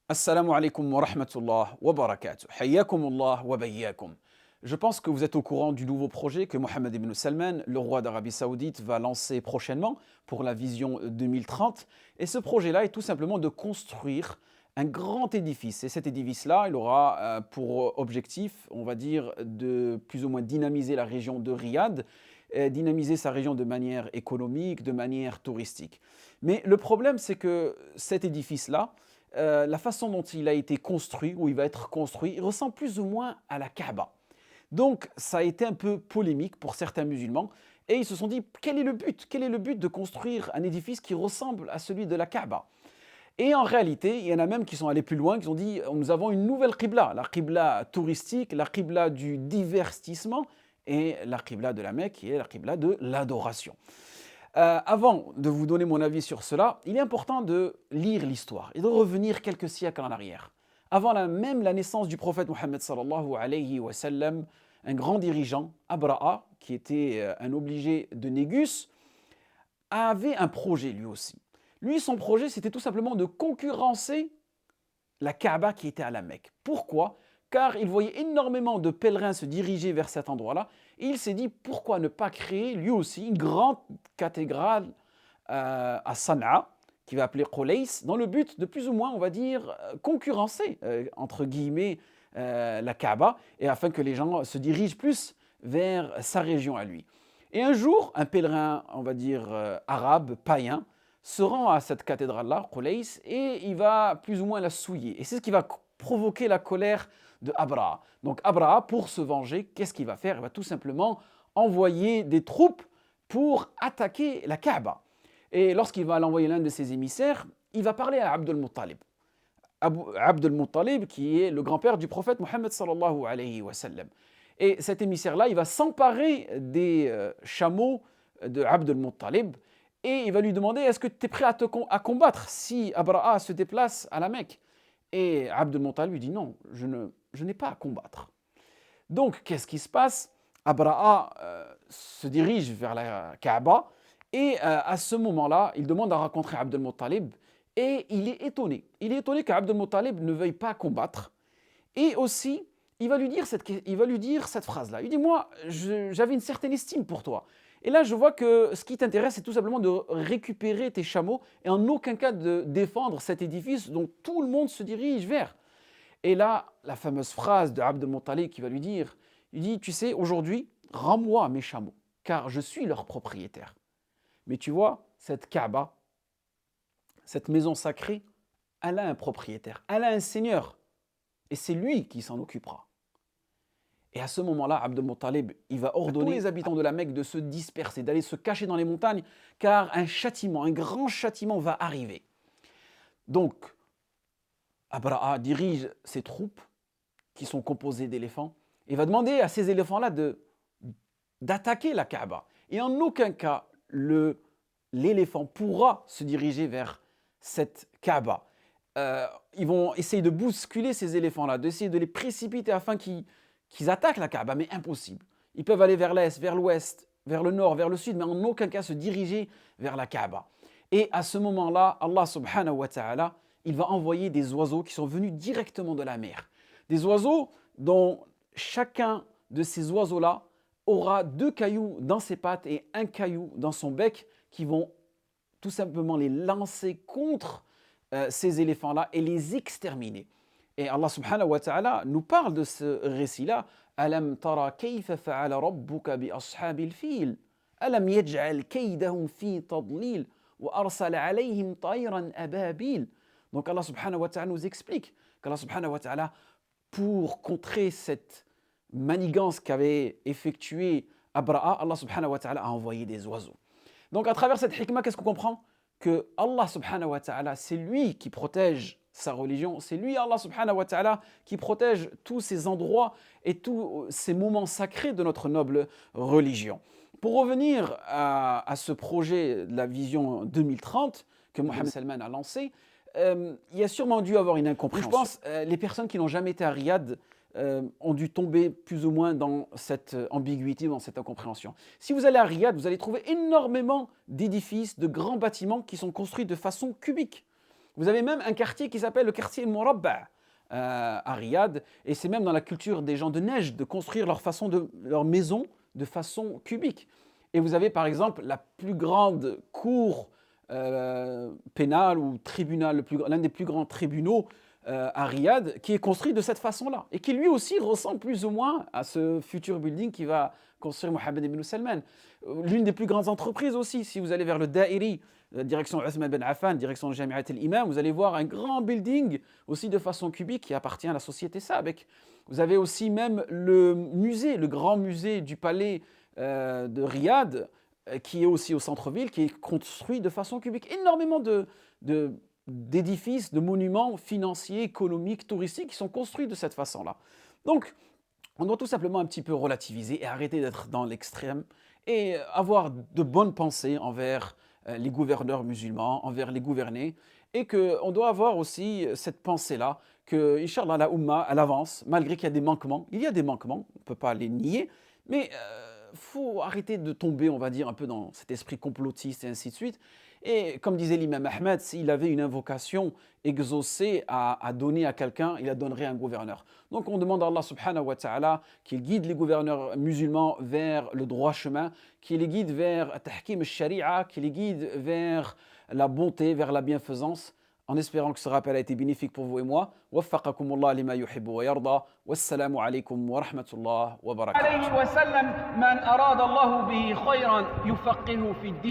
Assalamu alaikum wa rahmatullah wa barakatuh. Hayyakumullah wa bayyakum. Je pense que vous êtes au courant du nouveau projet que Mohammed ibn Salman, le roi d'Arabie Saoudite, va lancer prochainement pour la vision 2030. Et ce projet-là est tout simplement de construire un grand édifice. Et cet édifice-là, il aura pour objectif, on va dire, de plus ou moins dynamiser la région de Riyad, dynamiser sa région de manière économique, de manière touristique. Mais le problème, c'est que cet édifice-là, la façon dont il a été construit, ou il va être construit, il ressemble plus ou moins à la Kaaba. Donc, ça a été un peu polémique pour certains musulmans, et ils se sont dit, quel est le but? Quel est le but de construire un édifice qui ressemble à celui de la Kaaba? Et en réalité, il y en a même qui sont allés plus loin, qui ont dit, nous avons une nouvelle qibla, la qibla touristique, la qibla du divertissement, et la qibla de la Mecque, qui est la qibla de l'adoration. Avant de vous donner mon avis sur cela, il est important de lire l'histoire et de revenir quelques siècles en arrière. Avant même la naissance du prophète Mohammed sallallahu alayhi wa sallam, un grand dirigeant, Abraha, qui était un obligé de Négus, avait un projet lui aussi. Lui, son projet, c'était tout simplement de concurrencer la Kaaba qui était à la Mecque. Pourquoi? Car il voyait énormément de pèlerins se diriger vers cet endroit-là. Et il s'est dit, pourquoi ne pas créer lui aussi une grande cathédrale à Sanaa, qui va appeler Qulays, dans le but de plus ou moins, on va dire, concurrencer, entre guillemets, la Kaaba, et afin que les gens se dirigent plus vers sa région à lui. Et un jour, un pèlerin, on va dire, arabe, païen, se rend à cette cathédrale-là, Qulays, et il va plus ou moins la souiller. Et c'est ce qui va provoquer la colère de Abraha. Donc Abraha, pour se venger, qu'est-ce qu'il va faire? Il va tout simplement envoyer des troupes pour attaquer la Kaaba. Et lorsqu'il va l'envoyer l'un de ses émissaires, il va parler à Abd al-Muttalib. Abd al-Muttalib, qui est le grand-père du prophète Mohammed sallallahu alayhi wa sallam. Et cet émissaire-là, il va s'emparer des chameaux de Abd al-Muttalib et il va lui demander, est-ce que tu es prêt à combattre si Abraha se déplace à la Mecque? Et Abd al-Muttalib lui dit, non, je n'ai pas à combattre. Donc, qu'est-ce qui se passe? Abraha se dirige vers la Kaaba et à ce moment-là, il demande à rencontrer Abd al-Muttalib et il est étonné. Il est étonné qu'Abd al-Muttalib ne veuille pas combattre. Et aussi, il va lui dire cette phrase-là. Il dit, moi, j'avais une certaine estime pour toi. Et là, je vois que ce qui t'intéresse, c'est tout simplement de récupérer tes chameaux et en aucun cas de défendre cet édifice dont tout le monde se dirige vers. Et là, la fameuse phrase de Abd al-Muttalib qui va lui dire, il dit, tu sais, aujourd'hui, rends-moi mes chameaux, car je suis leur propriétaire. Mais tu vois, cette Kaaba, cette maison sacrée, elle a un propriétaire, elle a un seigneur, et c'est lui qui s'en occupera. Et à ce moment-là, Abd al-Muttalib, il va ordonner à tous les habitants de la Mecque de se disperser, d'aller se cacher dans les montagnes, car un châtiment, un grand châtiment va arriver. Donc, Abraha dirige ses troupes, qui sont composées d'éléphants, et va demander à ces éléphants-là d'attaquer la Kaaba. Et en aucun cas, l'éléphant pourra se diriger vers cette Kaaba. Ils vont essayer de bousculer ces éléphants-là, d'essayer de les précipiter afin qu'ils attaquent la Kaaba, mais impossible. Ils peuvent aller vers l'est, vers l'ouest, vers le nord, vers le sud, mais en aucun cas se diriger vers la Kaaba. Et à ce moment-là, Allah subhanahu wa ta'ala, il va envoyer des oiseaux qui sont venus directement de la mer. Des oiseaux dont chacun de ces oiseaux-là aura 2 cailloux dans ses pattes et 1 caillou dans son bec qui vont tout simplement les lancer contre ces éléphants-là et les exterminer. Et Allah subhanahu wa ta'ala nous parle de ce récit-là. Alam tara kayfa fa'ala rabbuka bi ashabil fil. Alam yaj'al kaydahum fi tadlil wa arsala alayhim tayran ababil. Donc Allah subhanahu wa ta'ala nous explique qu'Allah subhanahu wa ta'ala, pour contrer cette manigance qu'avait effectuée Abraha, Allah subhanahu wa ta'ala a envoyé des oiseaux. Donc à travers cette hikmah, qu'est-ce qu'on comprend? Que Allah subhanahu wa ta'ala, c'est lui qui protège sa religion, c'est lui, Allah subhanahu wa ta'ala, qui protège tous ces endroits et tous ces moments sacrés de notre noble religion. Pour revenir à ce projet de la vision 2030 que Mohammed Salman a lancé, il y a sûrement dû avoir une incompréhension. Je pense les personnes qui n'ont jamais été à Riyad ont dû tomber plus ou moins dans cette ambiguïté, dans cette incompréhension. Si vous allez à Riyad, vous allez trouver énormément d'édifices, de grands bâtiments qui sont construits de façon cubique. Vous avez même un quartier qui s'appelle le quartier Morabba à Riyad, et c'est même dans la culture des gens de Nejd de construire leur maison de façon cubique. Et vous avez par exemple la plus grande cour pénale ou tribunal, l'un des plus grands tribunaux à Riyad, qui est construit de cette façon-là, et qui lui aussi ressemble plus ou moins à ce futur building qui va construire Mohammed ibn Salman. L'une des plus grandes entreprises aussi, si vous allez vers le Da'iri, direction Othman Ben Affan, direction le Jami'at al-Imam, vous allez voir un grand building aussi de façon cubique qui appartient à la société Sabek. Vous avez aussi même le musée, le grand musée du palais de Riyad, qui est aussi au centre-ville, qui est construit de façon cubique. Énormément d'édifices, de monuments financiers, économiques, touristiques qui sont construits de cette façon-là. Donc, on doit tout simplement un petit peu relativiser et arrêter d'être dans l'extrême et avoir de bonnes pensées envers les gouverneurs musulmans, envers les gouvernés, et qu'on doit avoir aussi cette pensée-là que, Inch'Allah, la Ummah, elle avance, malgré qu'il y a des manquements. Il y a des manquements, on ne peut pas les nier, mais faut arrêter de tomber, on va dire, un peu dans cet esprit complotiste et ainsi de suite. Et comme disait l'imam Ahmed, s'il avait une invocation exaucée à donner à quelqu'un, il la donnerait à un gouverneur. Donc on demande à Allah subhanahu wa ta'ala qu'il guide les gouverneurs musulmans vers le droit chemin, qu'il les guide vers tahkim al-sharia, qu'il les guide vers la bonté, vers la bienfaisance, en espérant que ce rappel a été bénéfique pour vous et moi. Waffaqakumullah lima yuhibbu wa yarda. Wassalamu alaykum wa rahmatullah wa barakatuh.